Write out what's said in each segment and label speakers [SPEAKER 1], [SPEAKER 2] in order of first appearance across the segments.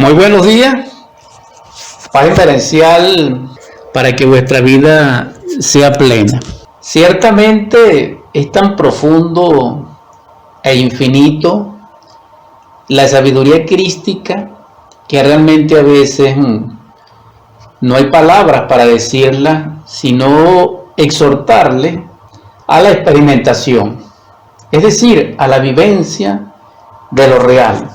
[SPEAKER 1] Muy buenos días. Paz inferencial para que vuestra vida sea plena. Ciertamente es tan profundo e infinito la sabiduría crística que realmente a veces no hay palabras para decirla, sino exhortarle a la experimentación, es decir, a la vivencia de lo real.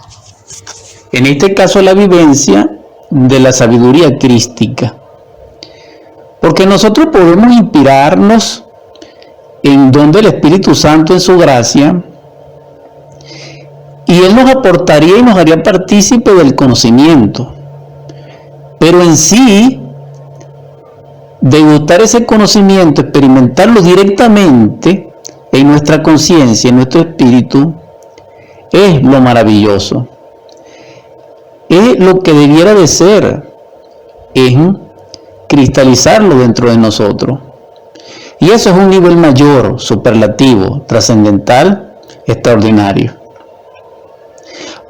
[SPEAKER 1] En este caso, la vivencia de la sabiduría crística. Porque nosotros podemos inspirarnos en don del Espíritu Santo en su gracia, y Él nos aportaría y nos haría partícipe del conocimiento. Pero en sí, degustar ese conocimiento, experimentarlo directamente en nuestra conciencia, en nuestro espíritu, es lo maravilloso. Es lo que debiera de ser, es cristalizarlo dentro de nosotros. Y eso es un nivel mayor, superlativo, trascendental, extraordinario.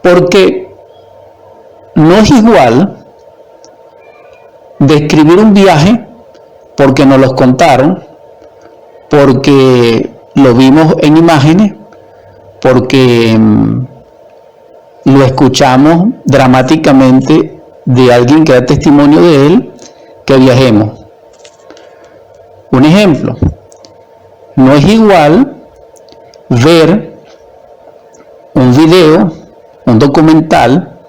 [SPEAKER 1] Porque no es igual describir un viaje porque nos los contaron, porque lo vimos en imágenes, porque lo escuchamos dramáticamente de alguien que da testimonio de él, que viajemos. Un ejemplo, no es igual ver un video, un documental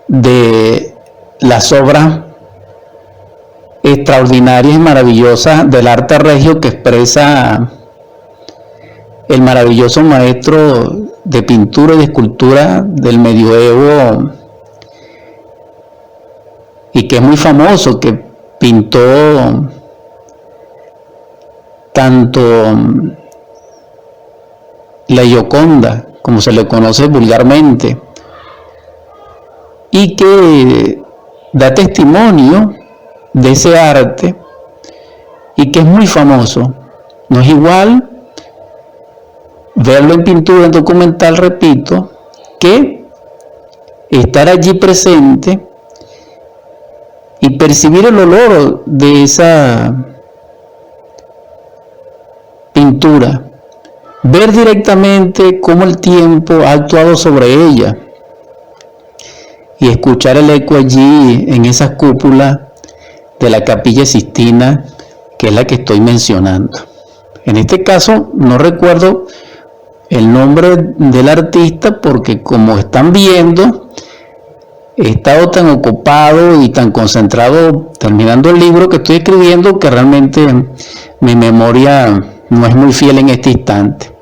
[SPEAKER 1] de las obras extraordinarias y maravillosas del arte regio que expresa el maravilloso maestro de pintura y de escultura del medioevo, y que es muy famoso, que pintó tanto la Gioconda, como se le conoce vulgarmente, y que da testimonio de ese arte y que es muy famoso. No es igual verlo en pintura, en documental, repito, que estar allí presente y percibir el olor de esa pintura, ver directamente cómo el tiempo ha actuado sobre ella y escuchar el eco allí en esas cúpulas de la Capilla Sixtina, que es la que estoy mencionando. En este caso no recuerdo el nombre del artista porque, como están viendo, he estado tan ocupado y tan concentrado terminando el libro que estoy escribiendo que realmente mi memoria no es muy fiel en este instante.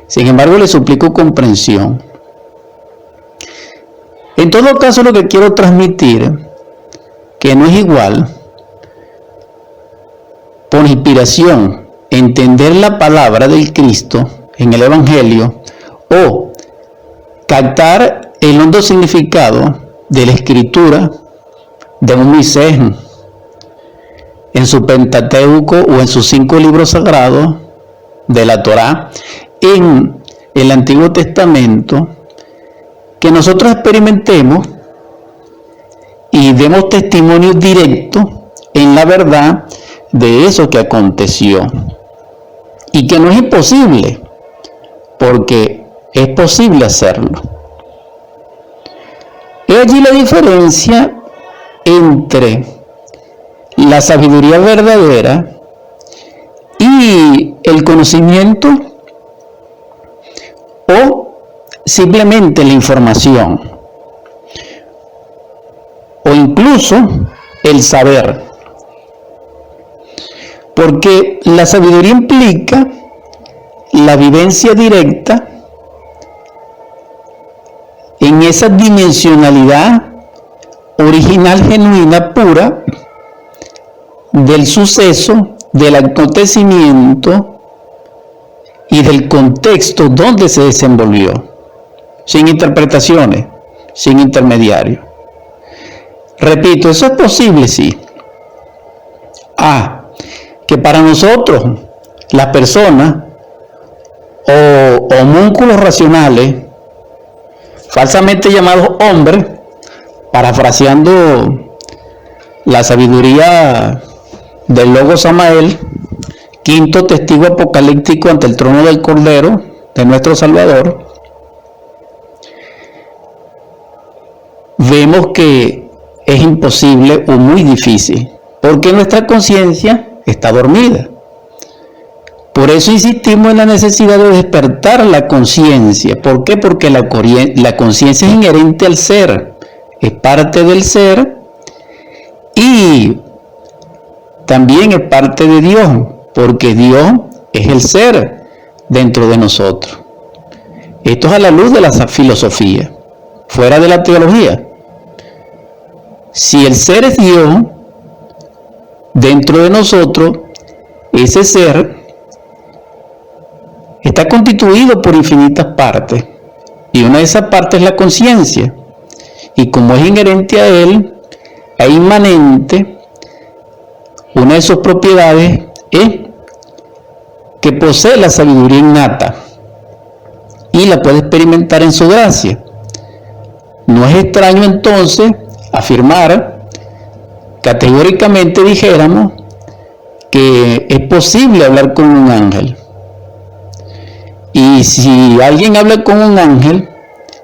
[SPEAKER 1] Sin embargo, le suplico comprensión. En todo caso, lo que quiero transmitir, que no es igual, por inspiración, entender la palabra del Cristo en el Evangelio, o captar el hondo significado de la escritura de un Moisés en su Pentateuco o en sus 5 libros sagrados de la Torá en el Antiguo Testamento, que nosotros experimentemos y demos testimonio directo en la verdad de eso que aconteció, y que no es imposible, porque es posible hacerlo. He allí la diferencia entre la sabiduría verdadera y el conocimiento, o simplemente la información, o incluso el saber. Porque la sabiduría implica la vivencia directa en esa dimensionalidad original, genuina, pura del suceso, del acontecimiento y del contexto donde se desenvolvió, sin interpretaciones, sin intermediarios. Repito, eso es posible, sí. Que para nosotros, las personas o homúnculos racionales, falsamente llamados hombres, parafraseando la sabiduría del Logo Samael, quinto testigo apocalíptico ante el trono del Cordero de nuestro Salvador, vemos que es imposible o muy difícil, porque nuestra conciencia está dormida. Por eso insistimos en la necesidad de despertar la conciencia. ¿Por qué? Porque la conciencia es inherente al ser, es parte del ser y también es parte de Dios, porque Dios es el ser dentro de nosotros. Esto es a la luz de la filosofía, fuera de la teología. Si el ser es Dios, dentro de nosotros, ese ser está constituido por infinitas partes, y una de esas partes es la conciencia, y como es inherente a él, es inmanente, una de sus propiedades es que posee la sabiduría innata, y la puede experimentar en su gracia. No es extraño entonces afirmar, categóricamente dijéramos, que es posible hablar con un ángel. Y si alguien habla con un ángel,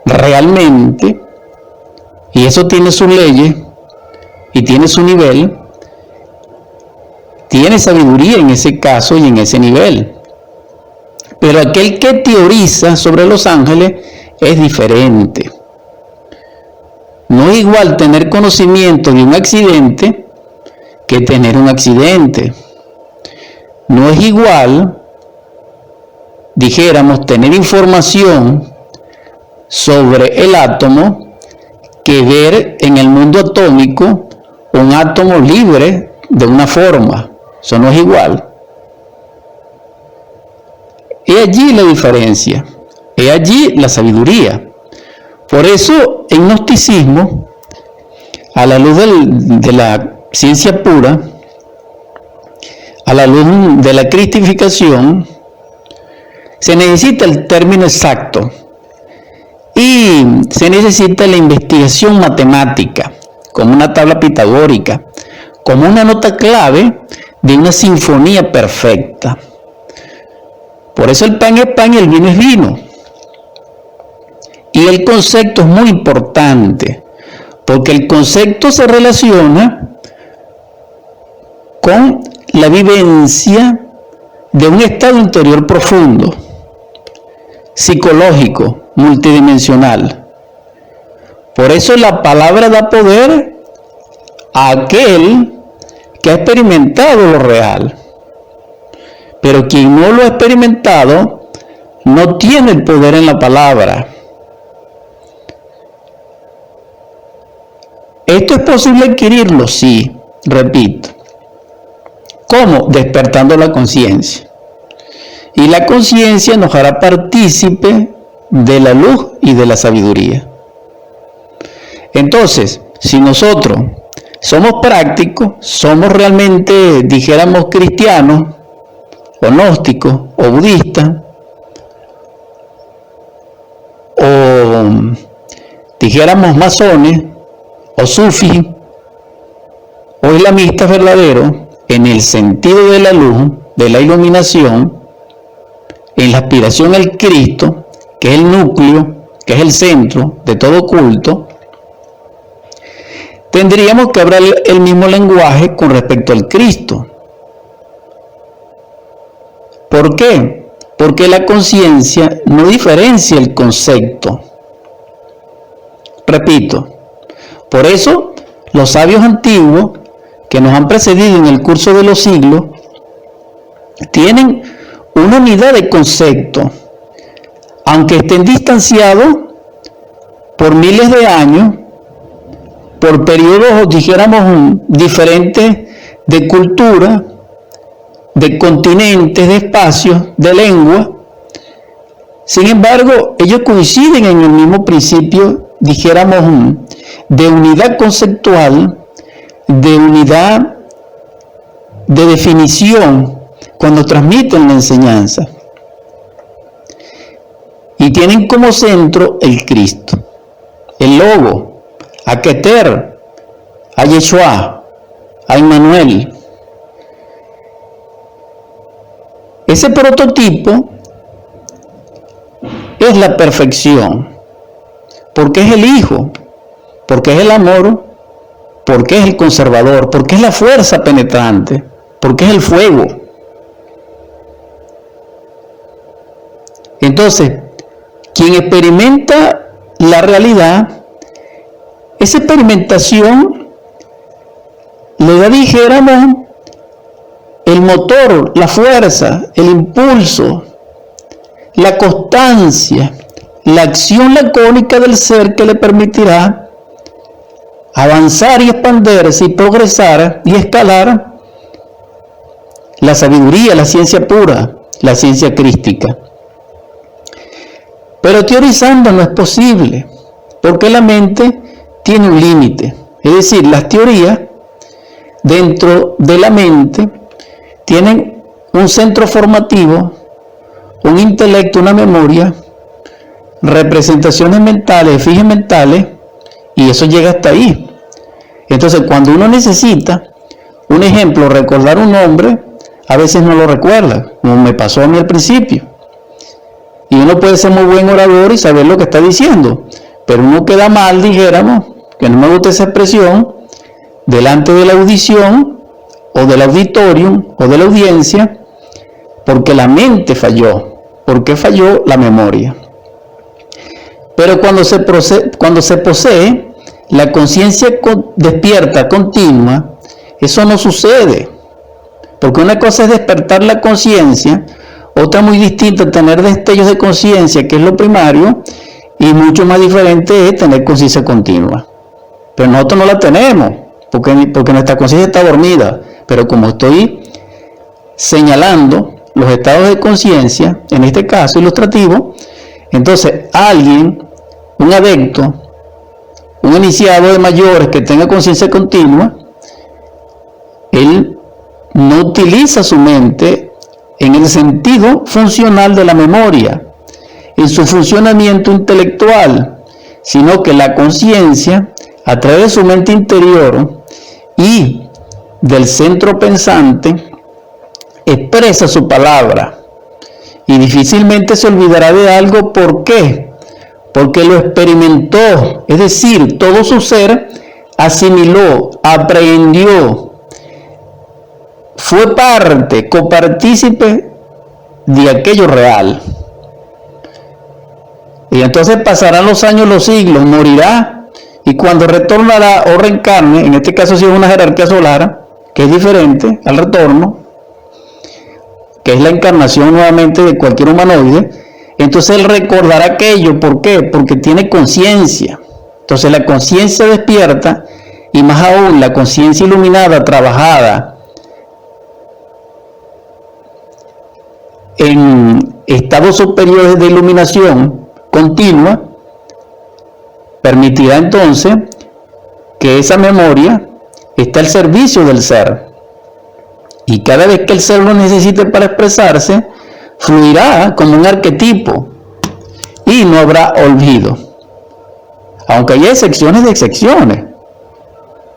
[SPEAKER 1] realmente, y eso tiene sus leyes, y tiene su nivel, tiene sabiduría en ese caso y en ese nivel. Pero aquel que teoriza sobre los ángeles es diferente. No es igual tener conocimiento de un accidente que tener un accidente. No es igual, dijéramos, tener información sobre el átomo que ver en el mundo atómico un átomo libre de una forma. Eso no es igual. Es allí la diferencia, es allí la sabiduría. Por eso, el gnosticismo, a la luz de la ciencia pura, a la luz de la cristificación, se necesita el término exacto y se necesita la investigación matemática, como una tabla pitagórica, como una nota clave de una sinfonía perfecta. Por eso el pan es pan y el vino es vino. Y el concepto es muy importante, porque el concepto se relaciona con la vivencia de un estado interior profundo, psicológico, multidimensional. Por eso la palabra da poder a aquel que ha experimentado lo real. Pero quien no lo ha experimentado no tiene el poder en la palabra. ¿Esto es posible adquirirlo? Sí, repito. ¿Cómo? Despertando la conciencia. Y la conciencia nos hará partícipe de la luz y de la sabiduría. Entonces, si nosotros somos prácticos, somos realmente, dijéramos, cristianos, o gnósticos, o budistas, o dijéramos masones, o sufis, o islamistas verdaderos, en el sentido de la luz, de la iluminación, en la aspiración al Cristo, que es el núcleo, que es el centro de todo culto, tendríamos que hablar el mismo lenguaje con respecto al Cristo. ¿Por qué? Porque la conciencia no diferencia el concepto. Repito, por eso los sabios antiguos que nos han precedido en el curso de los siglos tienen una unidad de concepto, aunque estén distanciados por miles de años, por periodos, dijéramos, diferentes de cultura, de continentes, de espacios, de lengua. Sin embargo, ellos coinciden en el mismo principio, dijéramos, de unidad conceptual, de unidad de definición cuando transmiten la enseñanza. Y tienen como centro el Cristo, el Logo, a Keter, a Yeshua, a Emmanuel. Ese prototipo es la perfección, porque es el Hijo, porque es el amor, porque es el conservador, porque es la fuerza penetrante, porque es el fuego. Entonces, quien experimenta la realidad, esa experimentación le da, dijéramos, el motor, la fuerza, el impulso, la constancia, la acción lacónica del ser que le permitirá avanzar y expandirse y progresar y escalar la sabiduría, la ciencia pura, la ciencia crística. Pero teorizando no es posible, porque la mente tiene un límite. Es decir, las teorías dentro de la mente tienen un centro formativo, un intelecto, una memoria, representaciones mentales, efigies mentales, y eso llega hasta ahí. Entonces, cuando uno necesita, un ejemplo, recordar un nombre, a veces no lo recuerda, como me pasó a mí al principio. Y uno puede ser muy buen orador y saber lo que está diciendo, pero uno queda mal, dijéramos, que no me gusta esa expresión, delante de la audición, o del auditorium, o de la audiencia, porque la mente falló, porque falló la memoria. Pero cuando se posee la conciencia despierta, continua, eso no sucede. Porque una cosa es despertar la conciencia, otra muy distinta, tener destellos de conciencia, que es lo primario, y mucho más diferente es tener conciencia continua. Pero nosotros no la tenemos, porque nuestra conciencia está dormida. Pero como estoy señalando los estados de conciencia, en este caso ilustrativo, entonces alguien, un adepto, un iniciado de mayores que tenga conciencia continua, él no utiliza su mente en el sentido funcional de la memoria, en su funcionamiento intelectual, sino que la conciencia, a través de su mente interior y del centro pensante, expresa su palabra y difícilmente se olvidará de algo. ¿Por qué? Porque lo experimentó, es decir, todo su ser asimiló, aprehendió, fue parte, copartícipe de aquello real. Y entonces pasarán los años, los siglos, morirá, y cuando retornará o reencarne, en este caso si es una jerarquía solar, que es diferente al retorno, que es la encarnación nuevamente de cualquier humanoide, entonces él recordará aquello. ¿Por qué? Porque tiene conciencia. Entonces la conciencia despierta, y más aún la conciencia iluminada, trabajada en estados superiores de iluminación continua, permitirá entonces que esa memoria esté al servicio del ser. Y cada vez que el ser lo necesite para expresarse, fluirá como un arquetipo y no habrá olvido. Aunque hay excepciones de excepciones,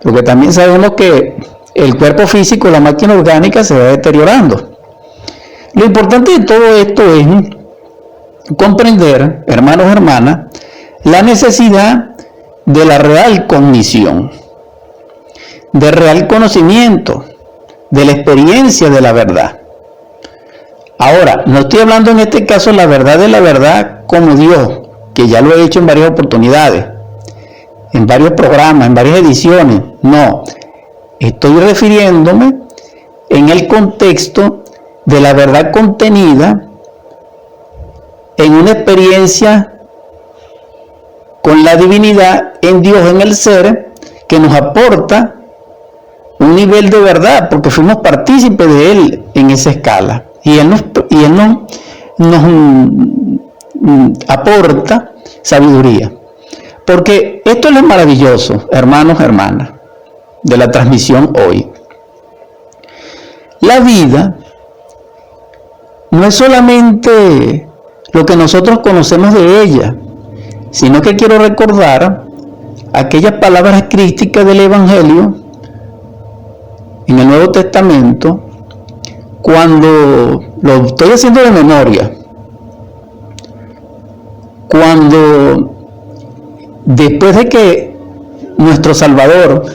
[SPEAKER 1] porque también sabemos que el cuerpo físico, la máquina orgánica, se va deteriorando. Lo importante de todo esto es comprender, hermanos y hermanas, la necesidad de la real cognición, de real conocimiento, de la experiencia de la verdad. Ahora, no estoy hablando en este caso la verdad de la verdad como Dios, que ya lo he hecho en varias oportunidades, en varios programas, en varias ediciones. No, estoy refiriéndome en el contexto de la verdad contenida en una experiencia con la divinidad en Dios, en el ser, que nos aporta un nivel de verdad, porque fuimos partícipes de Él en esa escala. Y Él nos aporta sabiduría. Porque esto es lo maravilloso, hermanos, hermanas, de la transmisión hoy. La vida no es solamente lo que nosotros conocemos de ella, sino que quiero recordar aquellas palabras críticas del Evangelio en el Nuevo Testamento, cuando lo estoy haciendo de memoria, cuando después de que nuestro Salvador